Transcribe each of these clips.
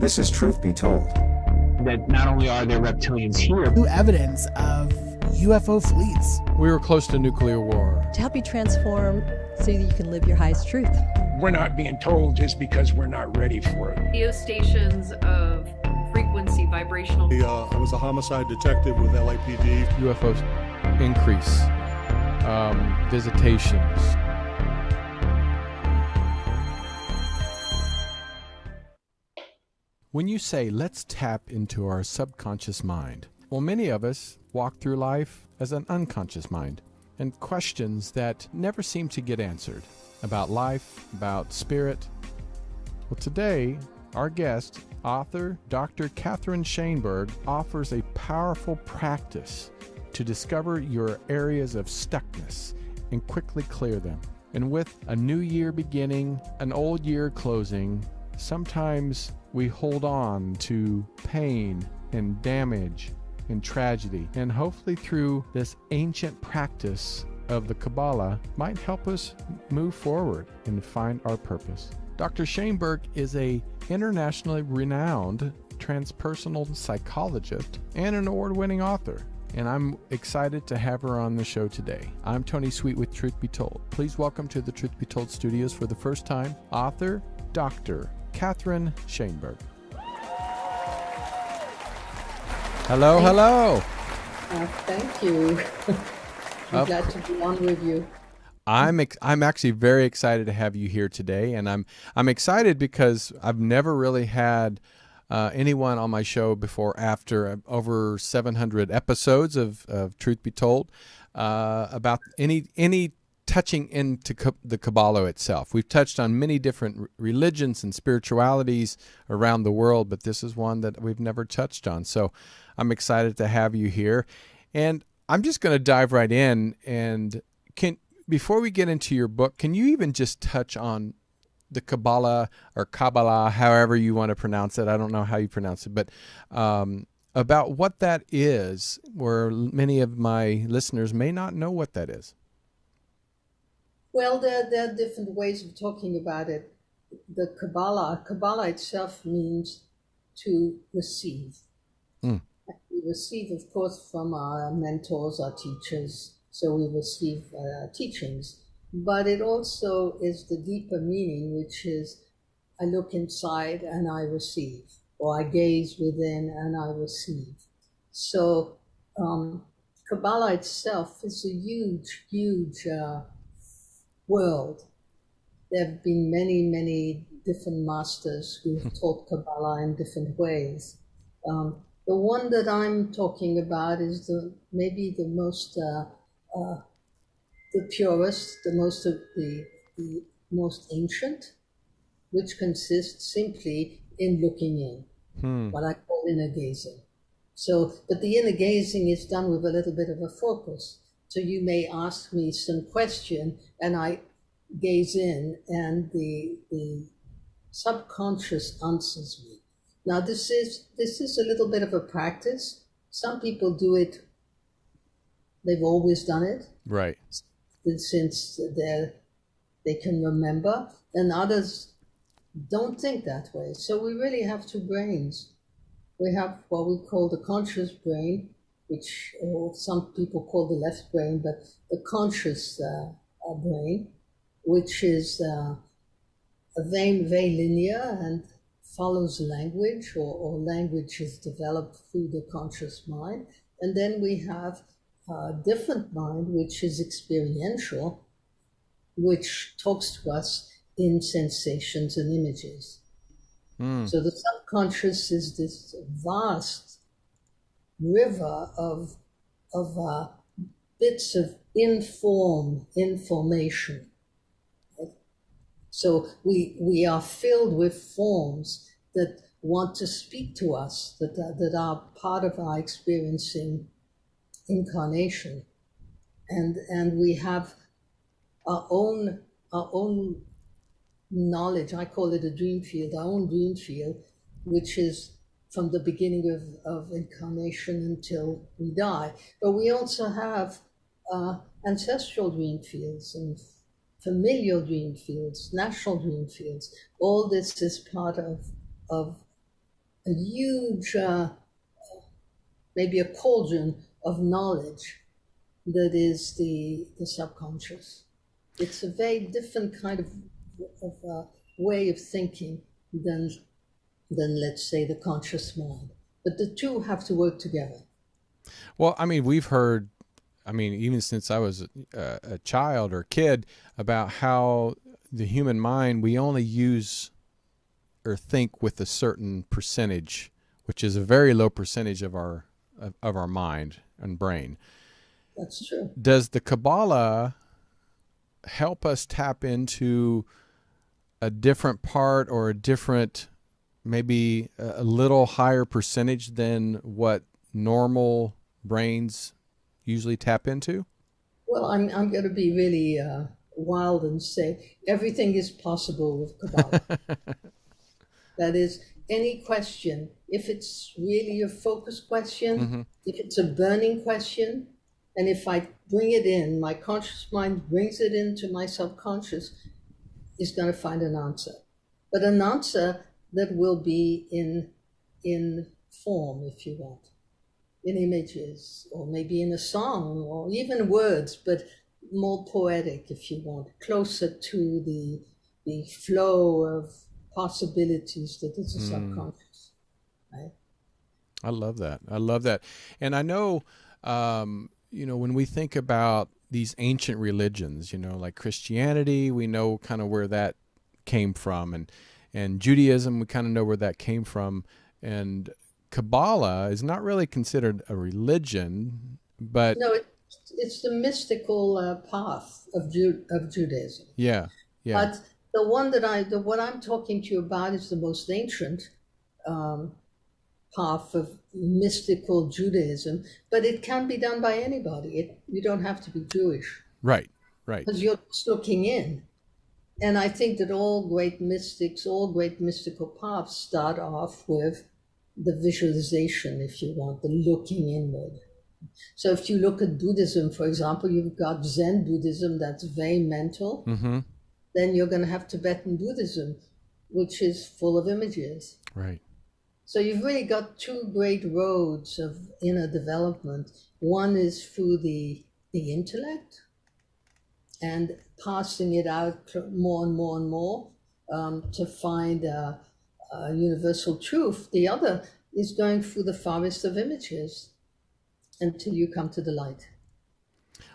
This is Truth Be Told. That not only are there reptilians here, new evidence of UFO fleets. We were close to nuclear war. To help you transform so that you can live your highest truth. We're not being told just because we're not ready for it. Radio stations of frequency, vibrational. I was a homicide detective with LAPD. UFOs increase. Visitations. When you say, let's tap into our subconscious mind, well, many of us walk through life as an unconscious mind, and questions that never seem to get answered about life, about spirit. Well, today, our guest, author Dr. Catherine Shainberg, offers a powerful practice to discover your areas of stuckness and quickly clear them. And with a new year beginning, an old year closing, sometimes we hold on to pain and damage and tragedy. And hopefully through this ancient practice of the Kabbalah might help us move forward and find our purpose. Dr. Shainberg is a internationally renowned transpersonal psychologist and an award-winning author. And I'm excited to have her on the show today. I'm Tony Sweet with Truth Be Told. Please welcome to the Truth Be Told studios for the first time, author, Dr. Catherine Shainberg. Hello, hello. Thank you. I'm glad to be on with you. I'm actually very excited to have you here today, and I'm excited because I've never really had anyone on my show before after over 700 episodes of Truth Be Told about any touching into the Kabbalah itself. We've touched on many different religions and spiritualities around the world, but this is one that we've never touched on. So I'm excited to have you here. And I'm just going to dive right in. And before we get into your book, can you even just touch on the Kabbalah or Kabbalah, however you want to pronounce it? I don't know how you pronounce it, but about what that is, where many of my listeners may not know what that is. Well, there are different ways of talking about it. The Kabbalah itself means to receive. We receive, of course, from our mentors, our teachers, so we receive teachings. But it also is the deeper meaning, which is I look inside and I receive, or I gaze within and I receive. So Kabbalah itself is a huge, huge world. There have been many, many different masters who've taught Kabbalah in different ways. The one that I'm talking about is maybe the most, the purest, the most ancient, which consists simply in looking in, what I call inner gazing. So, but the inner gazing is done with a little bit of a focus. So you may ask me some question and I gaze in and the subconscious answers me. Now this is a little bit of a practice. Some people do it, they've always done it. Right. Since they can remember, and others don't think that way. So we really have two brains. We have what we call the conscious brain, which some people call the left brain, but the conscious brain, which is very linear and follows language, or language is developed through the conscious mind. And then we have a different mind, which is experiential, which talks to us in sensations and images. So the subconscious is this vast river of bits of information. So we are filled with forms that want to speak to us, that are part of our experiencing incarnation, and we have our own knowledge. I call it a dream field, our own dream field, which is from the beginning of incarnation until we die. But we also have ancestral dream fields and familial dream fields, national dream fields. All this is part of a huge, maybe a cauldron of knowledge that is the subconscious. It's a very different kind of way of thinking than let's say the conscious mind. But the two have to work together. Well, I mean, we've heard, I mean, even since I was a child or kid, about how the human mind, we only use or think with a certain percentage, which is a very low percentage of our mind and brain. That's true. Does the Kabbalah help us tap into a different part or a different, maybe a little higher percentage than what normal brains usually tap into? Well, I'm going to be really wild and say everything is possible with Kabbalah. That is, any question, if it's really a focus question, if it's a burning question, and if I bring it in, my conscious mind brings it into my subconscious, is going to find an answer. But an answer that will be in form, if you want, in images, or maybe in a song, or even words, but more poetic, if you want, closer to the flow of possibilities that is the subconscious. Right? I love that. I love that. And I know, you know, when we think about these ancient religions, you know, like Christianity, we know kind of where that came from, and Judaism, we kind of know where that came from, and Kabbalah is not really considered a religion, but no, it's the mystical path of Judaism. Yeah. But the one that what I'm talking to you about is the most ancient path of mystical Judaism, but it can be done by anybody. You don't have to be Jewish. Right. Because you're just looking in. And I think that all great mystics, all great mystical paths start off with the visualization, if you want, the looking inward. So if you look at Buddhism, for example, you've got Zen Buddhism that's very mental. Then you're going to have Tibetan Buddhism, which is full of images. Right. So you've really got two great roads of inner development. One is through the intellect and passing it out more and more and more to find a universal truth. The other is going through the forest of images until you come to the light.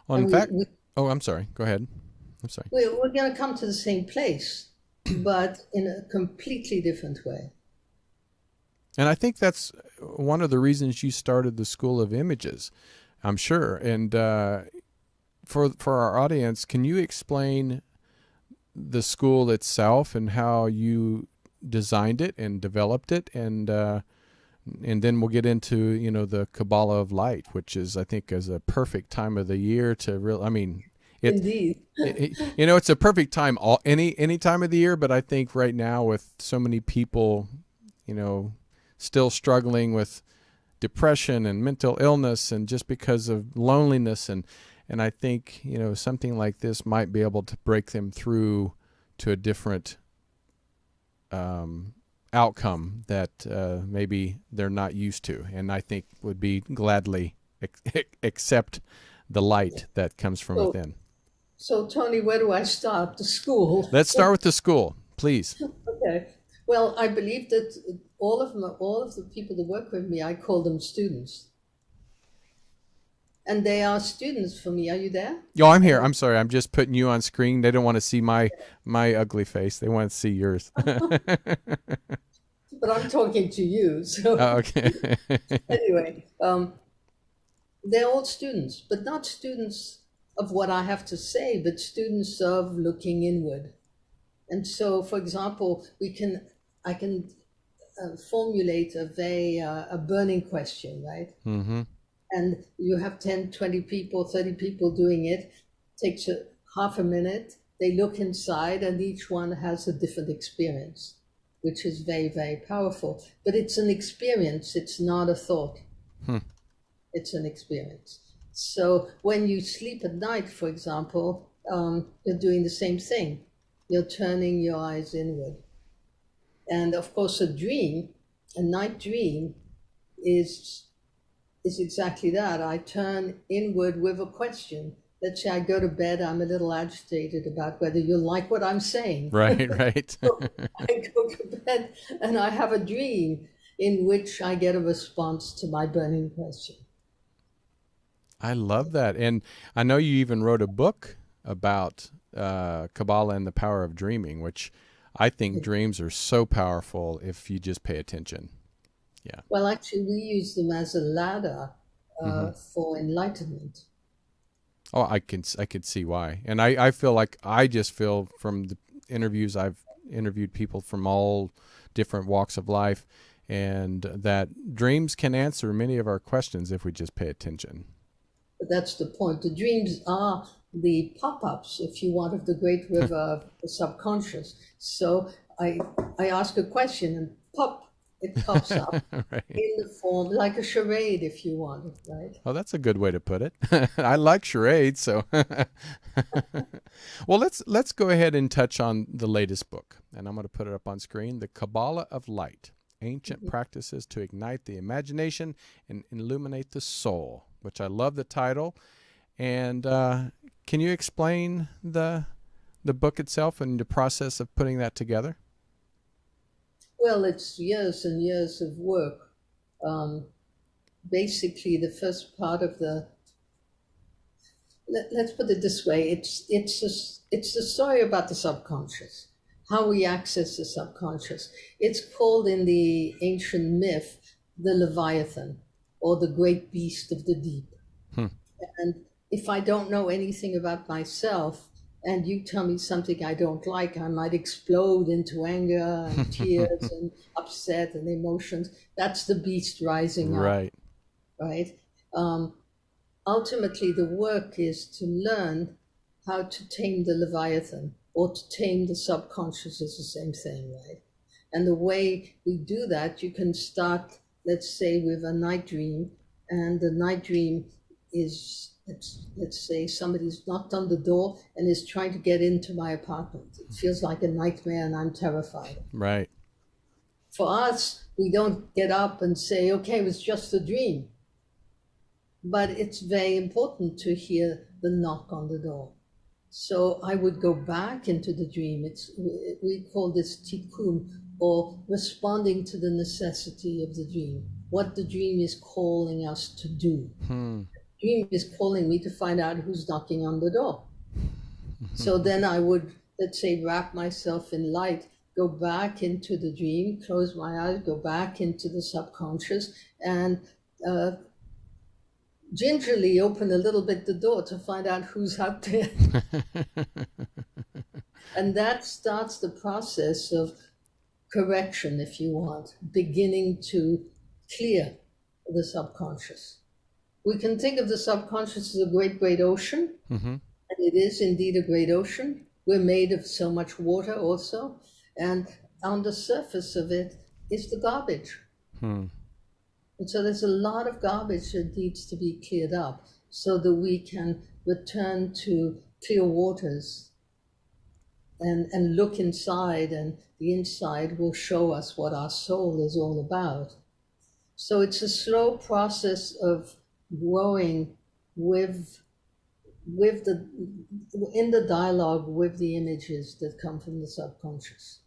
Well, in fact, I'm sorry. Go ahead. I'm sorry. We're going to come to the same place, but in a completely different way. And I think that's one of the reasons you started the School of Images, I'm sure. And for our audience, can you explain the school itself and how you designed it and developed it, and then we'll get into, you know, the Kabbalah of Light, which is, I think, is a perfect time of the year to really, I mean, Indeed. You know, it's a perfect time any time of the year, but I think right now with so many people, you know, still struggling with depression and mental illness and just because of loneliness, and I think, you know, something like this might be able to break them through to a different outcome that maybe they're not used to, and I think would be gladly accept the light that comes from within. So, Tony, where do I start? The school? Let's start with the school, please. Okay. Well, I believe that all of the people that work with me, I call them students. And they are students for me. Are you there? Oh, I'm here. I'm sorry. I'm just putting you on screen. They don't want to see my ugly face. They want to see yours. But I'm talking to you. So okay. Anyway, they're all students, but not students of what I have to say, but students of looking inward. And so, for example, I can formulate a burning question, right? Mm-hmm. And you have 10, 20 people, 30 people doing it. Takes half a minute. They look inside, and each one has a different experience, which is very, very powerful. But it's an experience. It's not a thought. It's an experience. So when you sleep at night, for example, you're doing the same thing. You're turning your eyes inward. And of course, a dream A night dream is exactly that. I turn inward with a question. Let's say I go to bed, I'm a little agitated about whether you'll like what I'm saying. Right, right. So I go to bed and I have a dream in which I get a response to my burning question. I love that. And I know you even wrote a book about Kabbalah and the power of dreaming, which I think dreams are so powerful if you just pay attention. Yeah. Well, actually, we use them as a ladder for enlightenment. Oh, I could see why. And I feel like I just feel from the interviews I've interviewed people from all different walks of life, and that dreams can answer many of our questions if we just pay attention. But that's the point. The dreams are the pop-ups, if you want, of the great river of the subconscious. So I ask a question and pop, it pops up Right. in the form, like a charade, if you want it, right? Oh, that's a good way to put it. I like charades, so. Well, let's go ahead and touch on the latest book, and I'm going to put it up on screen, The Kabbalah of Light, Ancient Practices to Ignite the Imagination and Illuminate the Soul, which I love the title. And can you explain the book itself and the process of putting that together? Well, it's years and years of work. Basically, the first part of let's put it this way, it's a story about the subconscious, how we access the subconscious. It's called in the ancient myth the Leviathan, or the great beast of the deep. And if I don't know anything about myself, and you tell me something I don't like, I might explode into anger and tears and upset and emotions. That's the beast rising up. Right. Right? Ultimately, the work is to learn how to tame the Leviathan, or to tame the subconscious is the same thing, right? And the way we do that, you can start, let's say, with a night dream, and the night dream is, let's say somebody's knocked on the door and is trying to get into my apartment. It feels like a nightmare and I'm terrified. Right. For us, we don't get up and say, okay, it was just a dream. But it's very important to hear the knock on the door. So I would go back into the dream. We call this tikkun, or responding to the necessity of the dream, what the dream is calling us to do. Dream is calling me to find out who's knocking on the door. So then I would, let's say, wrap myself in light, go back into the dream, close my eyes, go back into the subconscious, and gingerly open a little bit the door to find out who's out there. And that starts the process of correction, if you want, beginning to clear the subconscious. We can think of the subconscious as a great, great ocean, and it is indeed a great ocean. We're made of so much water also, and on the surface of it is the garbage. And so there's a lot of garbage that needs to be cleared up so that we can return to clear waters and look inside, and the inside will show us what our soul is all about. So it's a slow process of growing in the dialogue with the images that come from the subconscious.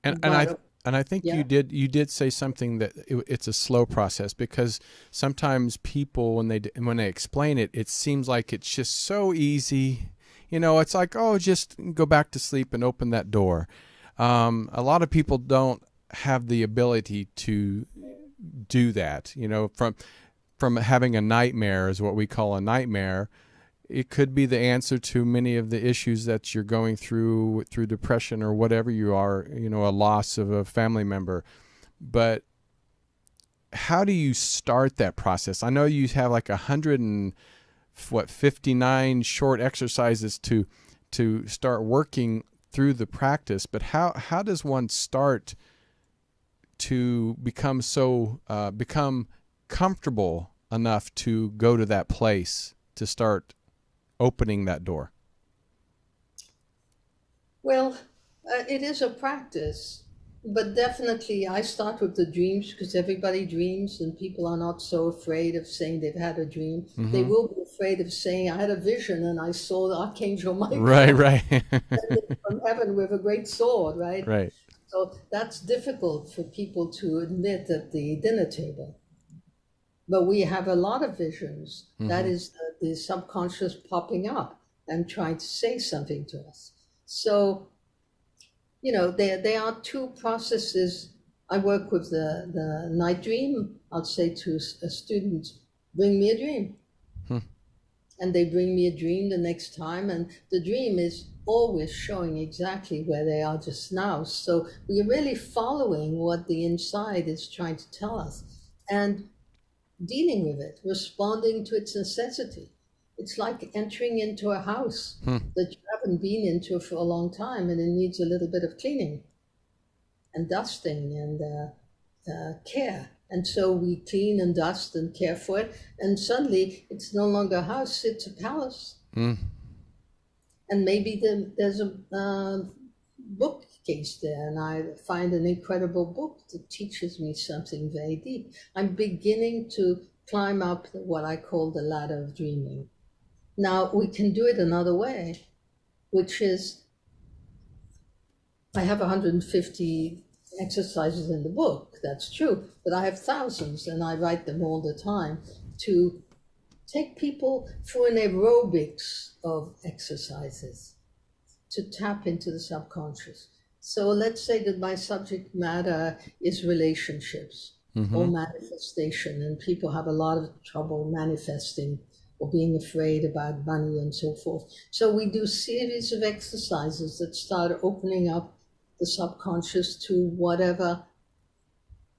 And I think you did say something that it's a slow process, because sometimes people, when they explain it, it seems like it's just so easy. You know, it's like, oh, just go back to sleep and open that door. A lot of people don't have the ability to do that. You know, from having a nightmare, is what we call a nightmare. It could be the answer to many of the issues that you're going through depression or whatever you are, you know, a loss of a family member. But how do you start that process? I know you have like 59 short exercises to start working through the practice, but how does one start to become comfortable enough to go to that place to start opening that door? Well, it is a practice. But definitely, I start with the dreams because everybody dreams, and people are not so afraid of saying they've had a dream. They will be afraid of saying, I had a vision and I saw the Archangel Michael Right. from heaven with a great sword, right? Right. So that's difficult for people to admit at the dinner table. But we have a lot of visions. That is the subconscious popping up and trying to say something to us. So, you know, there are two processes. I work with the night dream. I'll say to a student, bring me a dream. And they bring me a dream the next time. And the dream is always showing exactly where they are just now. So we're really following what the inside is trying to tell us and dealing with it, responding to its necessity. It's like entering into a house that you haven't been into for a long time, and it needs a little bit of cleaning and dusting and care. And so we clean and dust and care for it, and suddenly it's no longer a house, it's a palace. And maybe there's a bookcase there, and I find an incredible book that teaches me something very deep. I'm beginning to climb up what I call the ladder of dreaming. Now, we can do it another way, which is, I have 150 exercises in the book, that's true, but I have thousands, and I write them all the time to take people through an aerobics of exercises to tap into the subconscious. So let's say that my subject matter is relationships or manifestation, and people have a lot of trouble manifesting or being afraid about money and so forth. So we do a series of exercises that start opening up the subconscious to whatever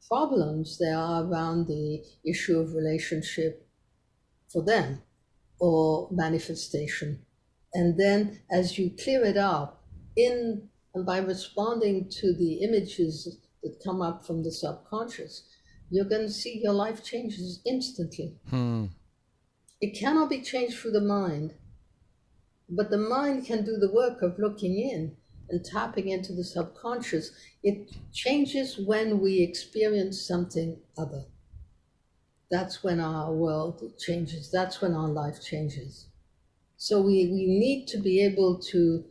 problems there are around the issue of relationship for them or manifestation. And then as you clear it up, and by responding to the images that come up from the subconscious, you're going to see your life changes instantly. It cannot be changed through the mind, but the mind can do the work of looking in and tapping into the subconscious. It changes when we experience something other. That's when our world changes. That's when our life changes. So we need to be able to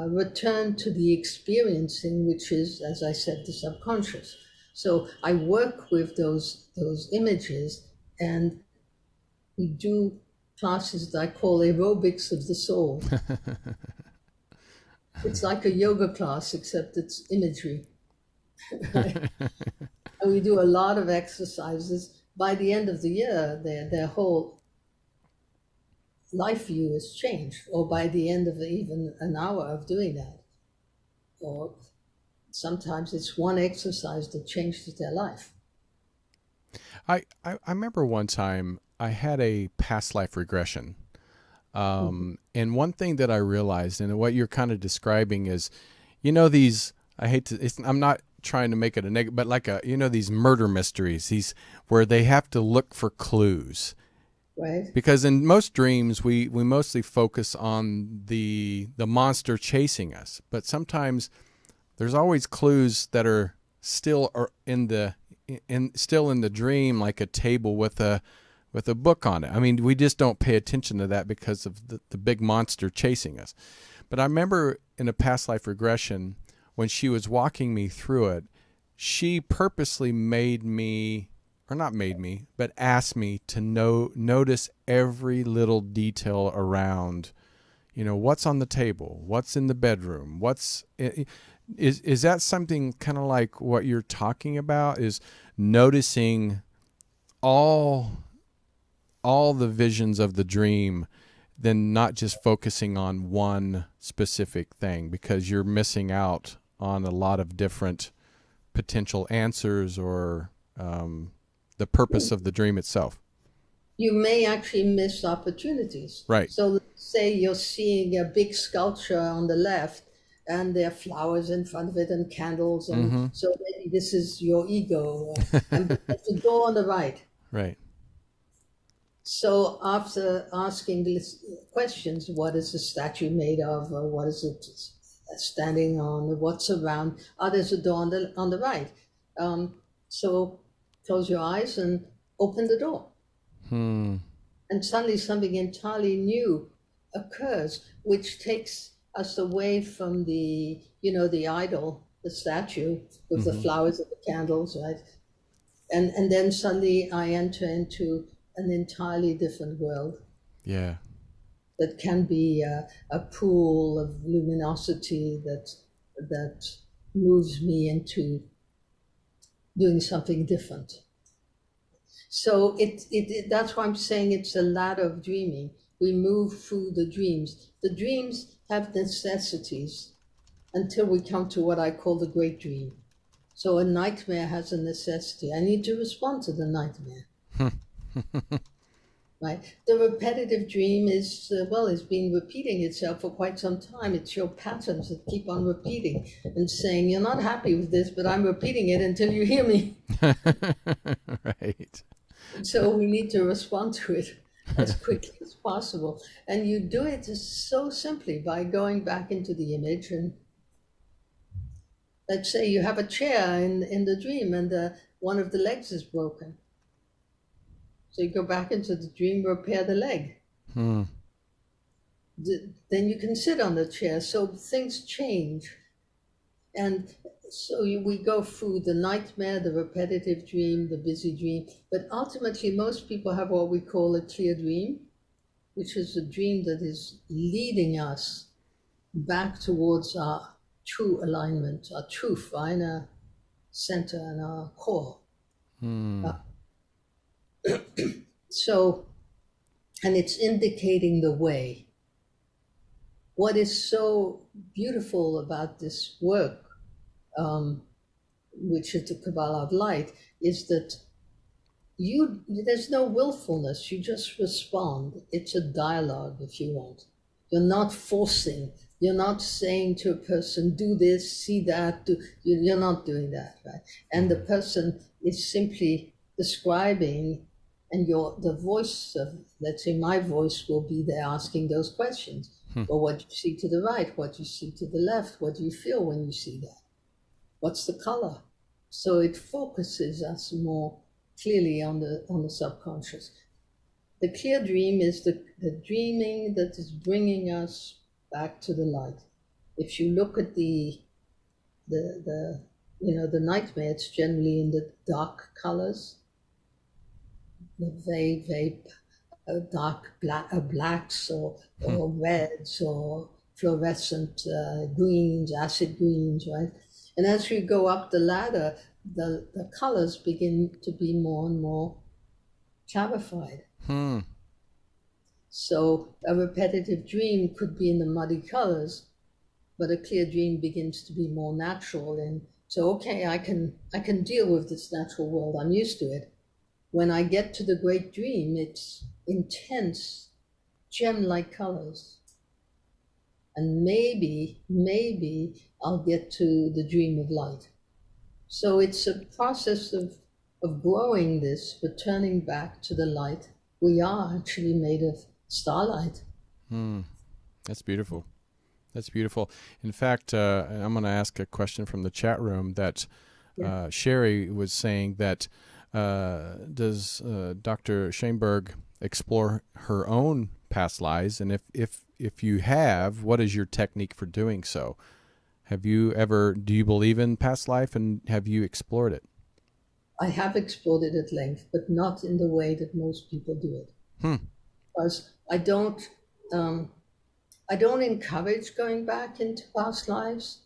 return to the experiencing, which is, as I said, the subconscious. So I work with those images, and we do classes that I call aerobics of the soul. It's like a yoga class, except it's imagery. Right? And we do a lot of exercises. By the end of the year, their whole life view is changed, or by the end of even an hour of doing that. Or sometimes it's one exercise that changes their life. I remember one time I had a past life regression. And one thing that I realized, and what you're kind of describing is, you know, these, I'm not trying to make it a negative, but like these murder mysteries, these where they have to look for clues. Right. Because in most dreams, we mostly focus on the monster chasing us, but sometimes there's always clues that are still in the dream, like a table with a book on it. I mean, we just don't pay attention to that because of the big monster chasing us. But I remember in a past life regression, when she was walking me through it, she purposely asked me to notice every little detail around, what's on the table, what's in the bedroom, is that something kind of like what you're talking about, is noticing all the visions of the dream, then not just focusing on one specific thing, because you're missing out on a lot of different potential answers or the purpose of the dream itself. You may actually miss opportunities. Right. So let's say you're seeing a big sculpture on the left, and there are flowers in front of it and candles, and so maybe this is your ego, and there's a door on the right. Right. So after asking these questions, what is the statue made of, or what is it standing on what's around. There's a door on the right. So close your eyes and open the door. And suddenly something entirely new occurs, which takes us away from the idol, the statue with the flowers and the candles, right? And then suddenly I enter into an entirely different world. Yeah. That can be a pool of luminosity that moves me into doing something different. So that's why I'm saying it's a ladder of dreaming. We move through the dreams. The dreams have necessities until we come to what I call the great dream. So a nightmare has a necessity. I need to respond to the nightmare. Right? The repetitive dream is been repeating itself for quite some time. It's your patterns that keep on repeating and saying, you're not happy with this, but I'm repeating it until you hear me. Right. So we need to respond to it as quickly as possible. And you do it so simply by going back into the image. And let's say you have a chair in the dream and one of the legs is broken. So you go back into the dream, repair the leg. Then you can sit on the chair. So things change. And so we go through the nightmare, the repetitive dream, the busy dream. But ultimately, most people have what we call a clear dream, which is a dream that is leading us back towards our true alignment, our truth, our inner center and our core. So, and it's indicating the way. What is so beautiful about this work, which is the Kabbalah of Light, is that there's no willfulness, you just respond. It's a dialogue, if you want. You're not forcing, you're not saying to a person, do this, see that, you're not doing that, right? And the person is simply describing, and the voice of, let's say my voice will be there asking those questions. Well, what do you see to the right? What do you see to the left? What do you feel when you see that? What's the color? So it focuses us more clearly on the subconscious. The clear dream is the dreaming that is bringing us back to the light. If you look at the nightmare, it's generally in the dark colors, the very dark blacks or reds or fluorescent greens, acid greens, right? And as we go up the ladder, the colors begin to be more and more clarified. So a repetitive dream could be in the muddy colors, but a clear dream begins to be more natural. And so, okay, I can deal with this natural world. I'm used to it. When I get to the great dream, it's intense, gem-like colors. And maybe I'll get to the dream of light. So it's a process of growing this, returning back to the light. We are actually made of starlight. That's beautiful. That's beautiful. In fact, I'm going to ask a question from the chat room that Sherry was saying that does Dr. Shainberg explore her own past lives? And if you have, what is your technique for doing so? Do you believe in past life, and have you explored it? I have explored it at length, but not in the way that most people do it. Because I don't encourage going back into past lives,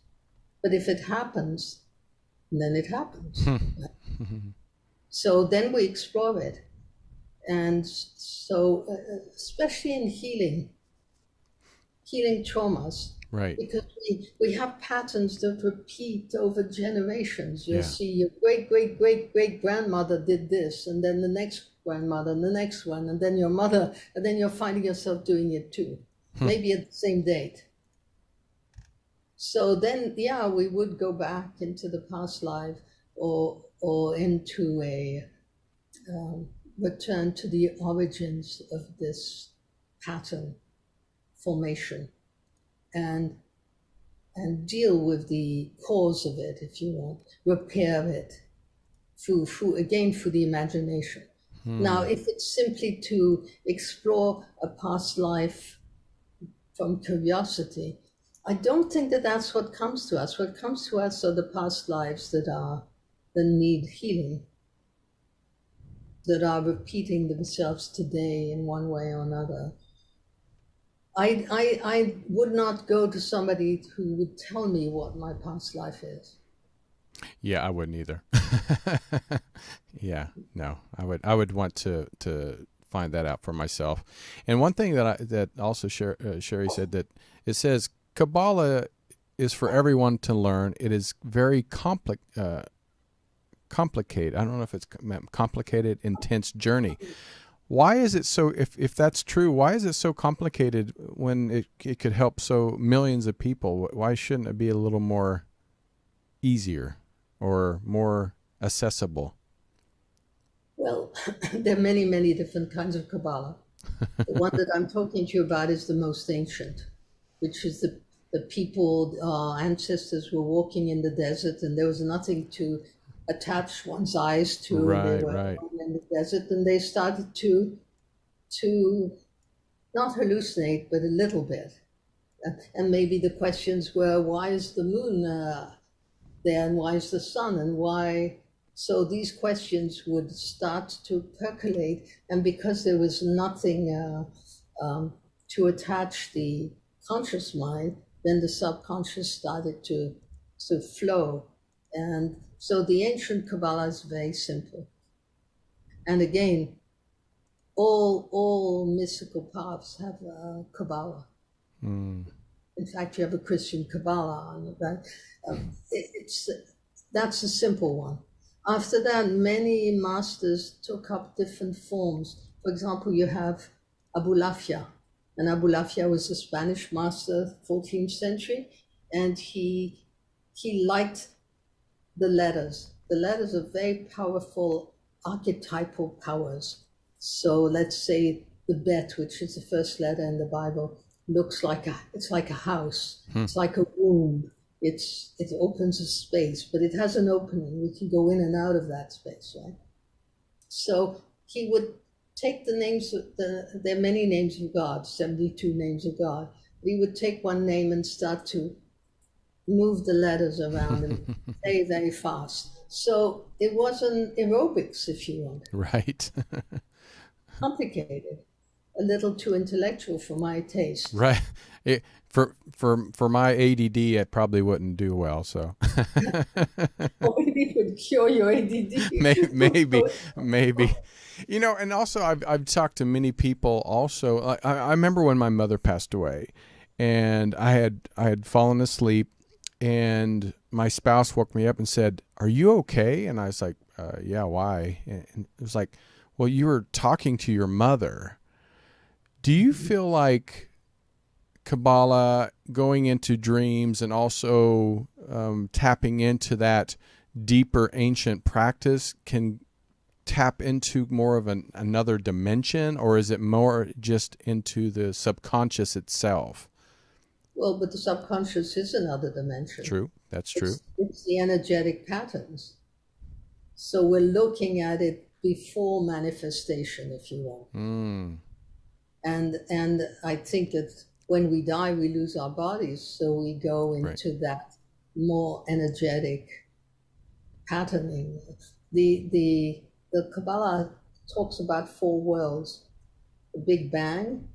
but if it happens, then it happens. So then we explore it. And so, especially in healing traumas, right? Because we have patterns that repeat over generations. You'll Yeah. see your great-great-great-great-grandmother did this, and then the next grandmother, and the next one, and then your mother, and then you're finding yourself doing it too, maybe at the same date. So then, we would go back into the past life or into a return to the origins of this pattern formation. And and deal with the cause of it, if you want, repair it through the imagination. Now, if it's simply to explore a past life from curiosity, I don't think that that's what comes to us. What comes to us are the past lives that need healing, that are repeating themselves today in one way or another. I would not go to somebody who would tell me what my past life is. Yeah, I wouldn't either. Yeah, no, I would want to find that out for myself. And one thing that also Sherry said, that it says Kabbalah is for everyone to learn. It is very complicated. I don't know if it's complicated, intense journey. Why is it so, if that's true, why is it so complicated when it could help so millions of people? Why shouldn't it be a little more easier or more accessible? Well, there are many, many different kinds of Kabbalah. The one that I'm talking to you about is the most ancient, which is the people, our ancestors were walking in the desert, and there was nothing to attach one's eyes to. Right, they were right. in the desert, and they started to not hallucinate, but a little bit. And maybe the questions were, why is the moon there, and why is the sun, and why? So these questions would start to percolate, and because there was nothing to attach the conscious mind, then the subconscious started to flow. And so the ancient Kabbalah is very simple. And again, all mystical paths have a Kabbalah. In fact, you have a Christian Kabbalah on it, right? That's a simple one. After that, many masters took up different forms. For example, you have Abulafia, and Abulafia was a Spanish master, 14th century, and he liked the letters. The letters are very powerful archetypal powers. So let's say the Bet, which is the first letter in the Bible, looks like it's like a house. It's like a womb. It opens a space, but it has an opening. We can go in and out of that space, right? So he would take the names there are many names of God, 72 names of God. But he would take one name and start to move the letters around and very, very fast. So it wasn't aerobics, if you want. Right. Complicated. A little too intellectual for my taste. Right. For my ADD, it probably wouldn't do well. So Or maybe it would cure your ADD. maybe. You know, and also I've talked to many people. Also, I remember when my mother passed away, and I had fallen asleep, and my spouse woke me up and said, "Are you okay?" And I was like, "Yeah, why?" And it was like, "Well, you were talking to your mother." Do you feel like Kabbalah, going into dreams, and also tapping into that deeper ancient practice, can tap into more of another dimension, or is it more just into the subconscious itself? Well, but the subconscious is another dimension. True, that's true. It's the energetic patterns. So we're looking at it before manifestation, if you will. And I think that when we die, we lose our bodies, so we go into that more energetic patterning. The Kabbalah talks about 4 worlds: the Big Bang,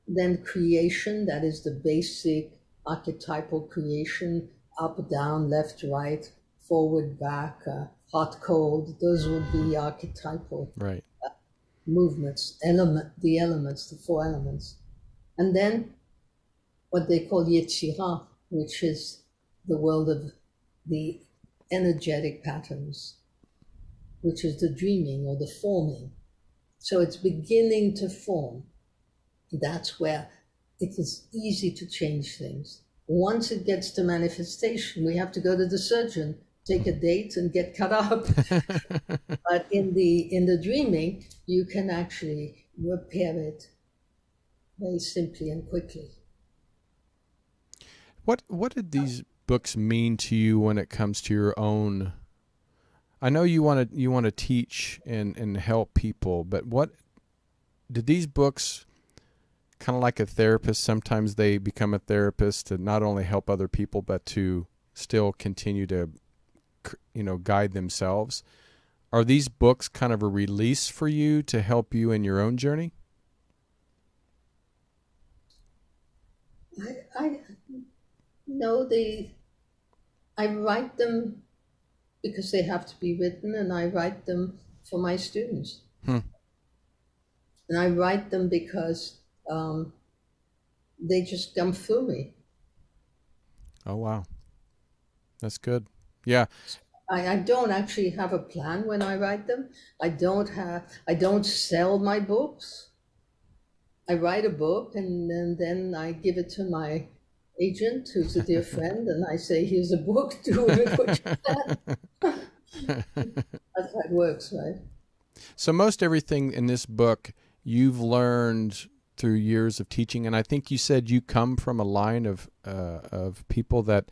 then creation, that is the basic archetypal creation, up, down, left, right, forward, back, hot, cold. Those would be archetypal movements, the 4 elements. And then what they call Yetzirah, which is the world of the energetic patterns, which is the dreaming or the forming. So it's beginning to form. That's where it is easy to change things. Once it gets to manifestation, we have to go to the surgeon, take a date, and get cut up. But in the dreaming, you can actually repair it very simply and quickly. What did these books mean to you when it comes to your own? I know you want to teach and help people, but what did these books, kind of like a therapist, sometimes they become a therapist to not only help other people but to still continue to, guide themselves. Are these books kind of a release for you to help you in your own journey? I know I write them because they have to be written, and I write them for my students. And I write them because they just come through me. Oh, wow. That's good. Yeah. I don't actually have a plan when I write them. I don't sell my books. I write a book and then I give it to my agent, who's a dear friend, and I say, here's a book, do with what you can. That's how it works, right? So most everything in this book you've learned through years of teaching, and I think you said you come from a line of people that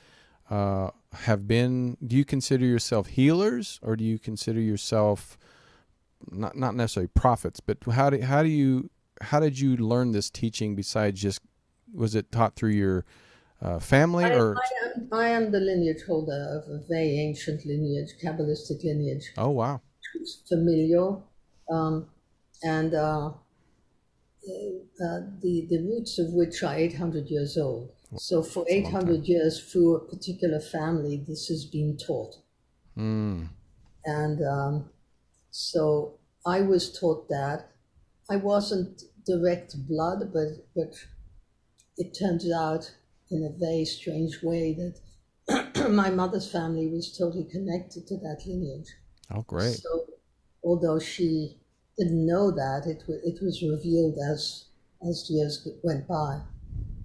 have been. Do you consider yourself healers, or do you consider yourself not necessarily prophets? But how did you learn this teaching? Besides just, was it taught through your family, or? I am the lineage holder of a very ancient lineage, Kabbalistic lineage. Oh, wow. It's familial, and the roots of which are 800 years old. So for 800 years, through a particular family, this has been taught. And so I was taught that. I wasn't direct blood, but it turns out in a very strange way that my mother's family was totally connected to that lineage. Oh, great. So although she didn't know that, it was revealed as years went by.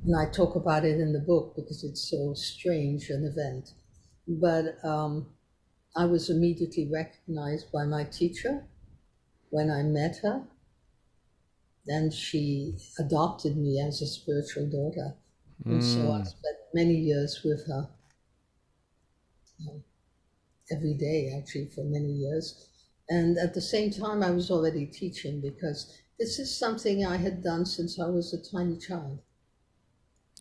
And I talk about it in the book because it's so strange an event. But I was immediately recognized by my teacher when I met her. Then she adopted me as a spiritual daughter. And so I spent many years with her, every day actually for many years. And at the same time, I was already teaching, because this is something I had done since I was a tiny child.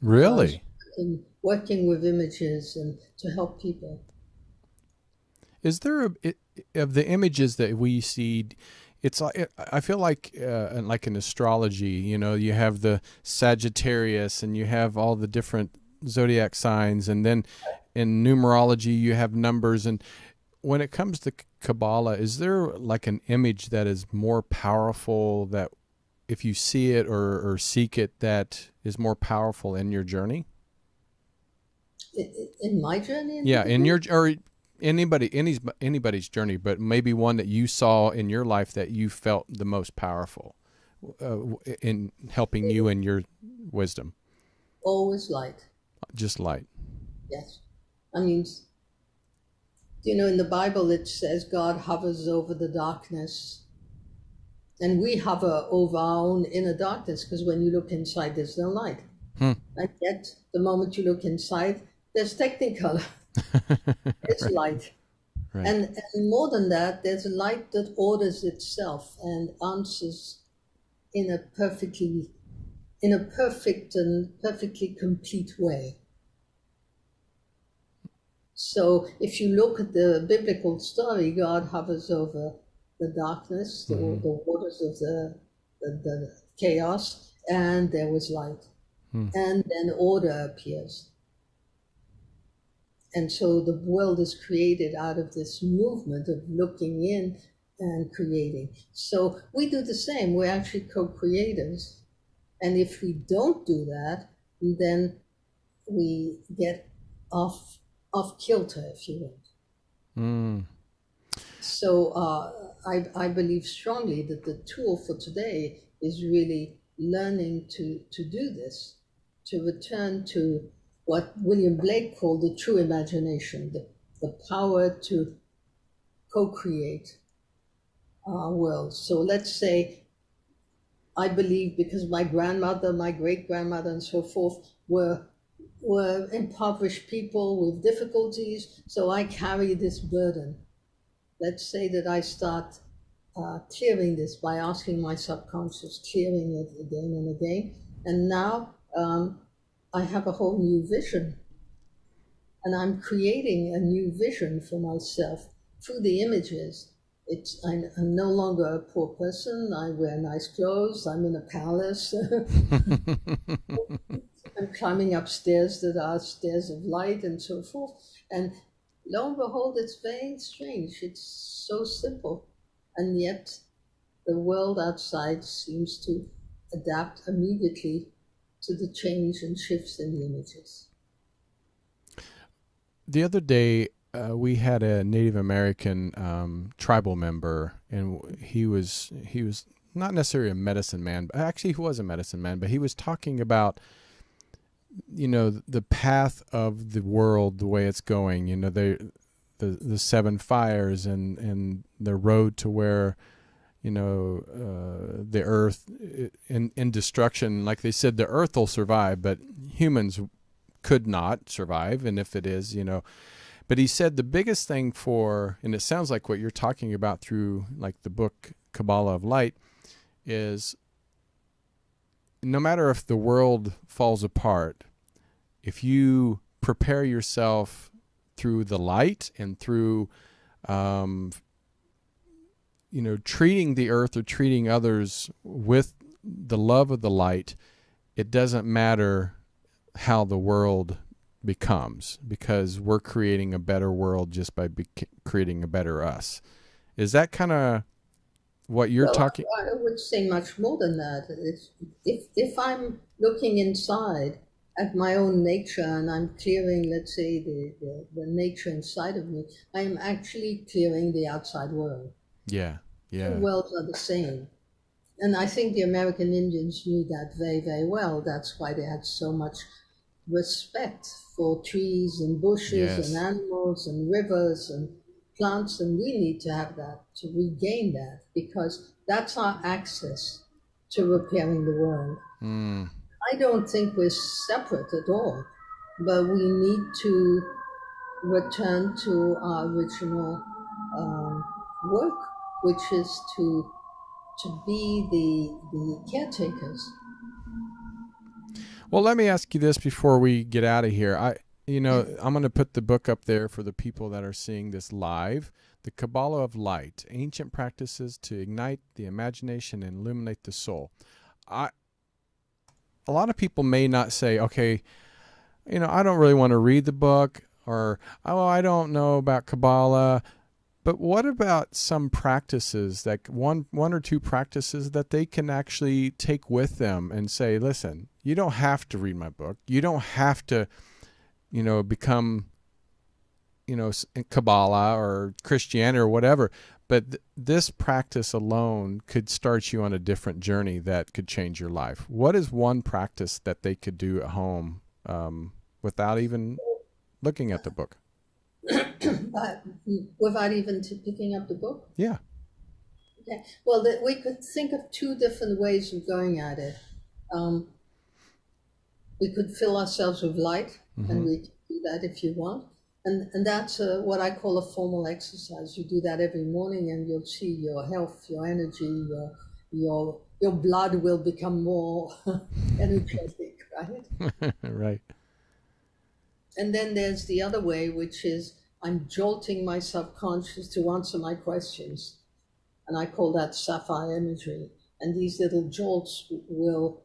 Really? Working with images and to help people. Is there of the images that we see? It's like, I feel like in astrology, you have the Sagittarius and you have all the different zodiac signs, and then in numerology you have numbers. And when it comes to Kabbalah, is there like an image that is more powerful, that if you see it or seek it, that is more powerful in your journey? In my journey? Yeah, in your, or anybody's journey, but maybe one that you saw in your life that you felt the most powerful in helping you in your wisdom. Always light. Just light. Yes. I mean, in the Bible it says God hovers over the darkness, and we hover over our own inner darkness, because when you look inside, there's no light. And yet, the moment you look inside, there's Technicolor. It's light. Right. And more than that, there's a light that orders itself and answers in a perfect and perfectly complete way. So if you look at the biblical story, God hovers over the darkness, the waters of the chaos, and there was light. And then order appears. And so the world is created out of this movement of looking in and creating. So we do the same. We're actually co-creators. And if we don't do that, then we get off kilter, if you will. So I believe strongly that the tool for today is really learning to do this, to return to what William Blake called the true imagination, the power to co-create our world. So let's say, I believe, because my grandmother, my great-grandmother, and so forth were were impoverished people with difficulties, so I carry this burden. Let's say that I start clearing this by asking my subconscious, clearing it again and again, and now I have a whole new vision, and I'm creating a new vision for myself through the images. I'm no longer a poor person. I wear nice clothes. I'm in a palace. I'm climbing up stairs that are stairs of light and so forth. And lo and behold, it's very strange. It's so simple. And yet the world outside seems to adapt immediately to the change and shifts in the images. The other day, we had a Native American tribal member, and he was not necessarily a medicine man, but actually he was a medicine man, but he was talking about, you know, the path of the world, the way it's going, you know, the seven fires and the road to where, you know, the earth in destruction. Like they said, the earth will survive, but humans could not survive. And if it is, you know, but he said the biggest thing and it sounds like what you're talking about through like the book Kabbalah of Light, is no matter if the world falls apart, if you prepare yourself through the light and through, you know, treating the earth or treating others with the love of the light, it doesn't matter how the world becomes, because we're creating a better world just by creating a better us. Is that kind of what you're talking? I would say much more than that. If I'm looking inside at my own nature and I'm clearing, let's say, the nature inside of me, I am actually clearing the outside world. Yeah. The worlds are the same. And I think the American Indians knew that very, very well. That's why they had so much respect for trees and bushes and animals and rivers and plants, and we need to have that, to regain that, because that's our access to repairing the world. I don't think we're separate at all, but we need to return to our original work, which is to be the caretakers. Well, let me ask you this before we get out of here. I'm going to put the book up there for the people that are seeing this live. The Kabbalah of Light, Ancient Practices to Ignite the Imagination and Illuminate the Soul. A lot of people may not say, okay, you know, I don't really want to read the book, or, oh, I don't know about Kabbalah. But what about some practices, like one or two practices that they can actually take with them and say, listen, you don't have to read my book. You don't have to, you know, become, you know, Kabbalah or Christianity or whatever. But this practice alone could start you on a different journey that could change your life. What is one practice that they could do at home without even looking at the book? Without even picking up the book? Yeah. Okay. Well, we could think of two different ways of going at it. We could fill ourselves with light, and we can do that if you want. And that's what I call a formal exercise. You do that every morning, and you'll see your health, your energy, your blood will become more energetic, right? Right. And then there's the other way, which is I'm jolting my subconscious to answer my questions. And I call that sapphire imagery. And these little jolts will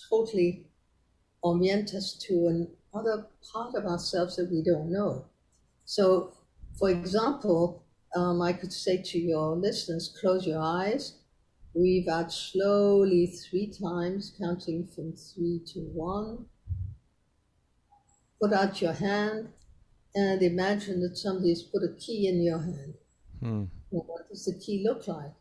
totally orient us to another part of ourselves that we don't know. So, for example, I could say to your listeners, close your eyes, breathe out slowly 3 times, counting from 3 to 1. Put out your hand and imagine that somebody's put a key in your hand. Well, what does the key look like?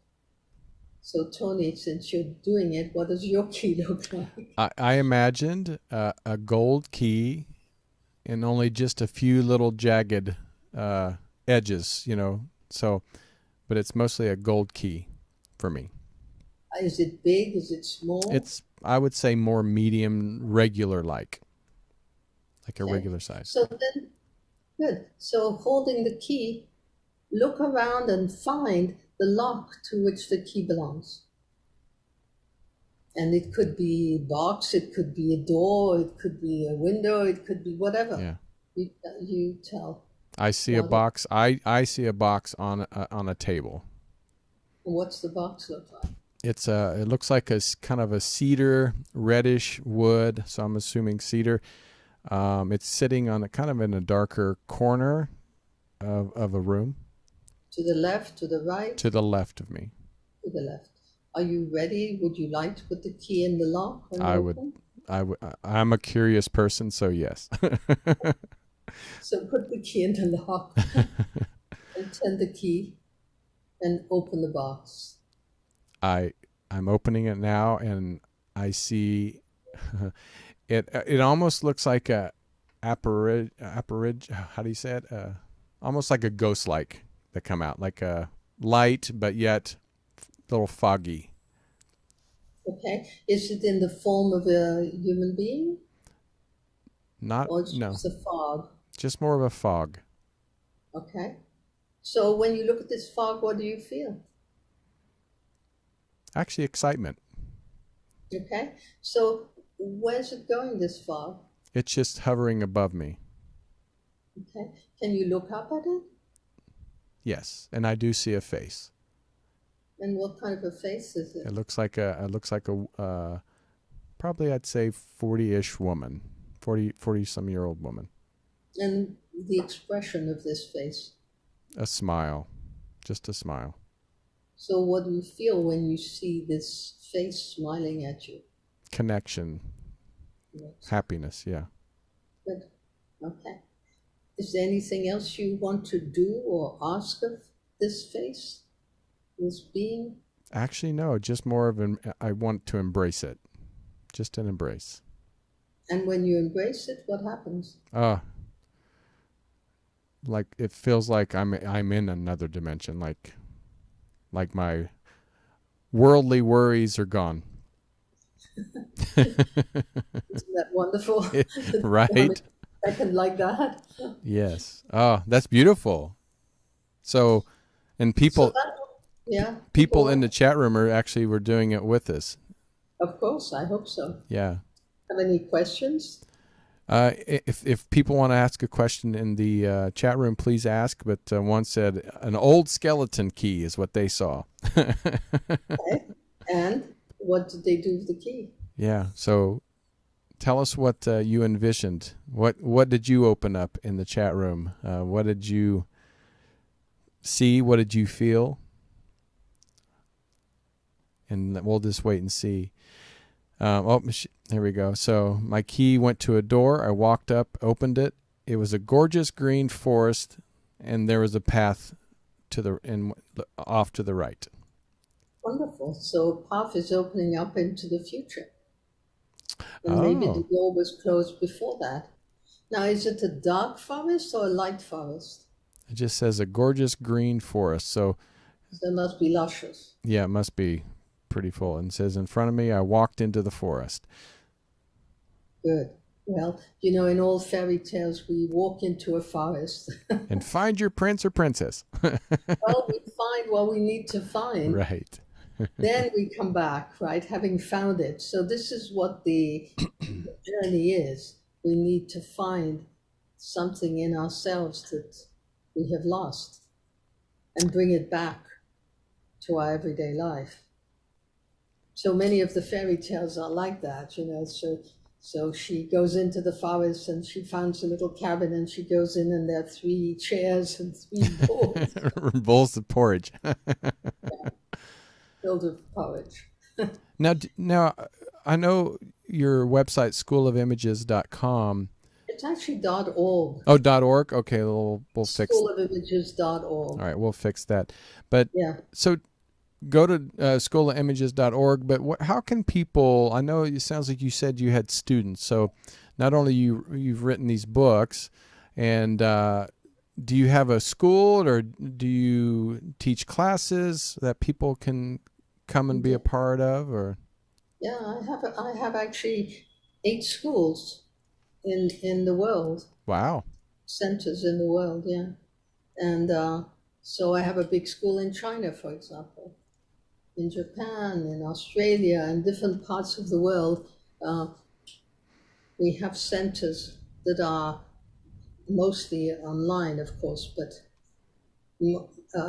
So, Tony, since you're doing it, what does your key look like? I imagined a gold key and only just a few little jagged edges, you know. So, but it's mostly a gold key for me. Is it big? Is it small? It's, I would say, more medium, regular like like a regular size. So then, good. So holding the key, look around and find the lock to which the key belongs. And it could be a box, it could be a door, it could be a window, it could be whatever. Yeah. You tell. I see a box. I see a box on a table. What's the box look like? It looks like a kind of a cedar, reddish wood. So I'm assuming cedar. It's sitting on kind of in a darker corner of a room. To the left, to the right? To the left of me. To the left. Are you ready? Would you like to put the key in the lock? I would. I'm a curious person, so yes. So put the key in the lock and turn the key and open the box. I'm opening it now, and I see it almost looks like a apparig. How do you say it? Almost like a ghost like that come out, like a light, but yet a little foggy. Okay. Is it in the form of a human being? Or just a fog? Just more of a fog. Okay. So when you look at this fog, what do you feel? Actually, excitement. Okay. So where's it going, this fog? It's just hovering above me. Okay. Can you look up at it? Yes, and I do see a face. And what kind of a face is it? It looks like a probably I'd say 40-ish woman, 40-some-year-old woman. And the expression of this face? A smile, just a smile. So what do you feel when you see this face smiling at you? Connection, happiness, yeah. Good. Okay. Is there anything else you want to do or ask of this face, this being? Actually, no, just more of I want to embrace it. Just an embrace. And when you embrace it, what happens? Like it feels like I'm in another dimension, like my worldly worries are gone. Isn't that wonderful? Right? Second like that. Yes. Oh, that's beautiful. So, and people, people in the chat room were doing it with us. Of course, I hope so. Yeah. Have any questions? If people want to ask a question in the chat room, please ask. But one said an old skeleton key is what they saw. Okay. And what did they do with the key? Yeah. So tell us what you envisioned. What did you open up in the chat room? What did you see? What did you feel? And we'll just wait and see. Here we go. So my key went to a door. I walked up, opened it. It was a gorgeous green forest, and there was a path off to the right. Wonderful. So a path is opening up into the future. And maybe the door was closed before that. Now, is it a dark forest or a light forest? It just says a gorgeous green forest. So it must be luscious. Yeah, it must be pretty full. And it says, in front of me, I walked into the forest. Good. Well, in all fairy tales, we walk into a forest. And find your prince or princess. Well, we find what we need to find. Right. Then we come back, right, having found it. So this is what the journey is. We need to find something in ourselves that we have lost and bring it back to our everyday life. So many of the fairy tales are like that, So she goes into the forest and she finds a little cabin and she goes in and there are 3 chairs and 3 bowls. Bowls of porridge. Yeah. Filled with porridge. Now, I know your website, schoolofimages.com. It's actually .org. Oh, .org? Okay, we'll fix it. Schoolofimages.org. All right, we'll fix that. But yeah. So go to schoolofimages.org, but how can people, I know it sounds like you said you had students, so not only you've written these books, and do you have a school, or do you teach classes that people can come and be a part of? Or yeah, I have actually 8 schools in the world. Wow. Centers in the world, yeah. And so I have a big school in China, for example, in Japan, in Australia, and different parts of the world. We have centers that are mostly online, of course, but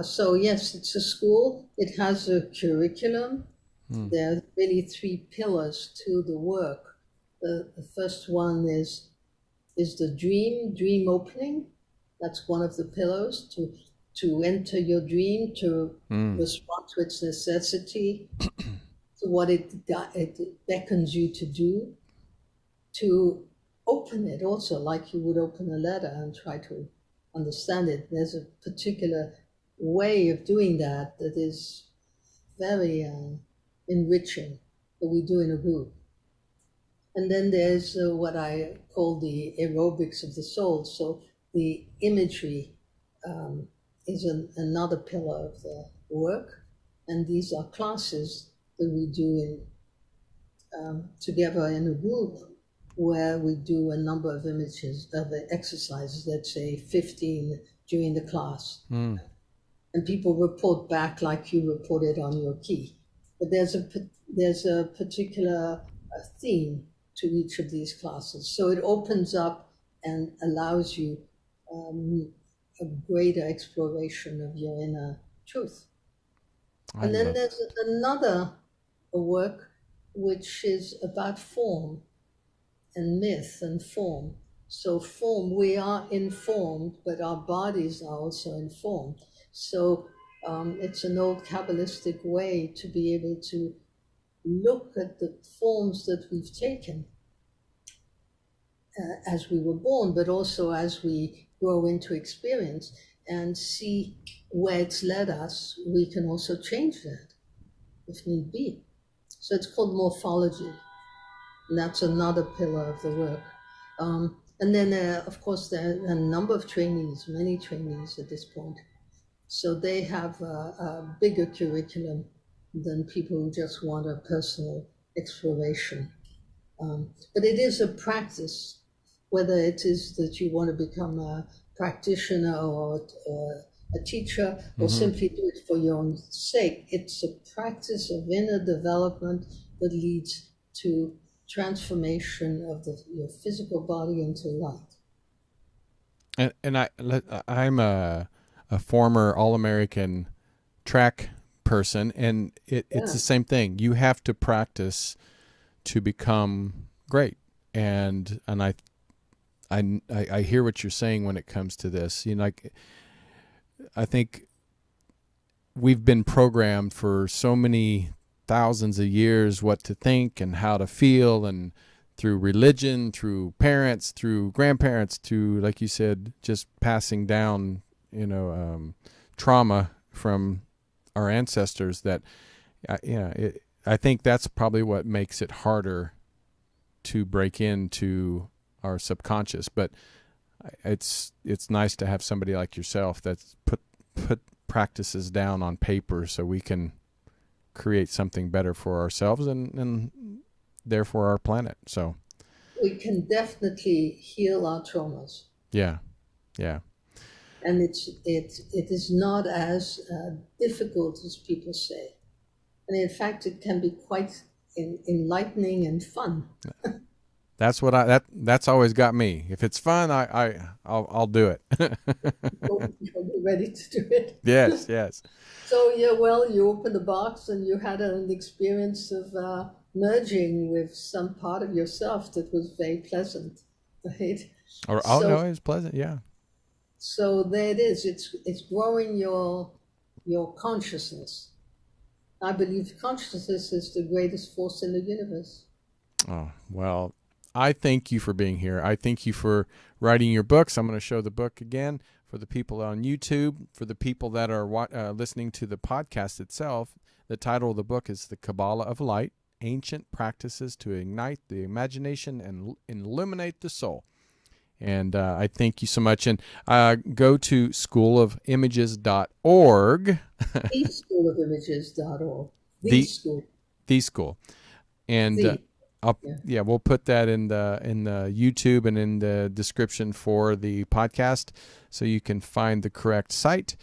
so yes, it's a school. It has a curriculum. There are really 3 pillars to the work. The first one is the dream opening. That's one of the pillars, to enter your dream, to respond to its necessity, to what it beckons you to do, to open it also like you would open a letter and try to understand it. There's a particular way of doing that is very enriching, that we do in a group. And then there's what I call the aerobics of the soul. So the imagery is another pillar of the work. And these are classes that we do together in a group, where we do a number of images of exercises, let's say 15 during the class. And people report back like you reported on your key. But there's a particular theme to each of these classes. So it opens up and allows you a greater exploration of your inner truth. And then there's another work which is about form and myth and form. So form, we are informed, but our bodies are also informed. So it's an old Kabbalistic way to be able to look at the forms that we've taken as we were born, but also as we grow into experience and see where it's led us. We can also change that if need be. So it's called morphology. And that's another pillar of the work. And then, of course, there are a number of trainees, many trainees at this point. So they have a bigger curriculum than people who just want a personal exploration. But it is a practice, whether it is that you want to become a practitioner or a teacher, or simply do it for your own sake. It's a practice of inner development that leads to transformation of your physical body into light. And I'm a former All-American track person, and it's the same thing. You have to practice to become great. And I hear what you're saying when it comes to this. You know, like, I think we've been programmed for so many thousands of years what to think and how to feel, and through religion, through parents, through grandparents, through, like you said, just passing down, trauma from our ancestors, that, I think that's probably what makes it harder to break into our subconscious. But it's nice to have somebody like yourself that's put practices down on paper so we can create something better for ourselves and therefore our planet. So we can definitely heal our traumas. Yeah. And it is not as difficult as people say. And in fact, it can be quite enlightening and fun. That's what that's always got me. If it's fun, I'll do it. You'll be ready to do it. Yes. So you opened the box and you had an experience of merging with some part of yourself that was very pleasant, right? No, it was pleasant, yeah. So there it is. It's growing your consciousness. I believe consciousness is the greatest force in the universe. Oh, well, I thank you for being here. I thank you for writing your books. I'm going to show the book again for the people on YouTube, for the people that are listening to the podcast itself. The title of the book is The Kabbalah of Light, Ancient Practices to Ignite the Imagination and Illuminate the Soul. And I thank you so much. And go to schoolofimages.org. The schoolofimages.org. The school. And We'll put that in the YouTube and in the description for the podcast, so you can find the correct site.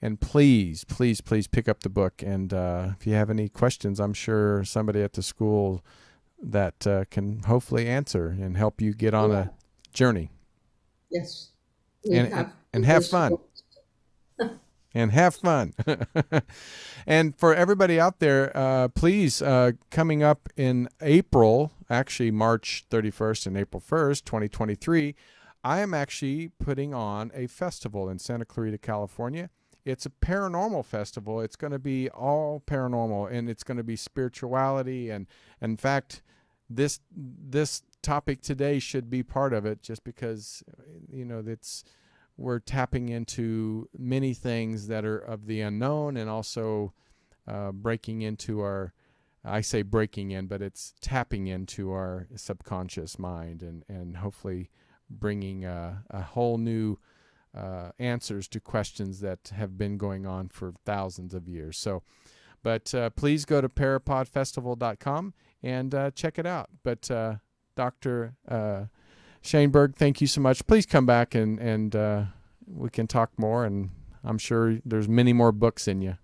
And please, please, please pick up the book. And if you have any questions, I'm sure somebody at the school that can hopefully answer and help you get on a journey. Yes. And have fun. And have fun. And for everybody out there, please, coming up in April, actually March 31st and April 1st, 2023, I am actually putting on a festival in Santa Clarita, California. It's a paranormal festival. It's going to be all paranormal, and it's going to be spirituality. And in fact, this topic today should be part of it, just because, we're tapping into many things that are of the unknown, and also breaking into I say breaking in, but it's tapping into our subconscious mind, and hopefully bringing a whole new answers to questions that have been going on for thousands of years. So, but please go to parapodfestival.com and check it out. But Dr. Shainberg, thank you so much. Please come back and we can talk more, and I'm sure there's many more books in you.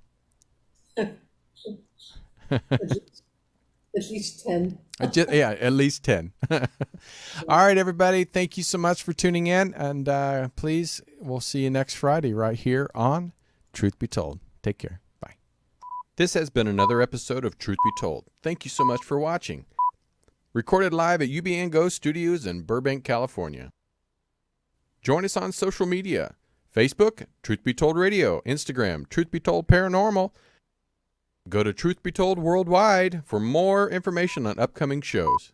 At least 10. At least 10. All right, everybody. Thank you so much for tuning in. And please, we'll see you next Friday right here on Truth Be Told. Take care. Bye. This has been another episode of Truth Be Told. Thank you so much for watching. Recorded live at UBN Go Studios in Burbank, California. Join us on social media. Facebook, Truth Be Told Radio. Instagram, Truth Be Told Paranormal. Go to Truth Be Told Worldwide for more information on upcoming shows.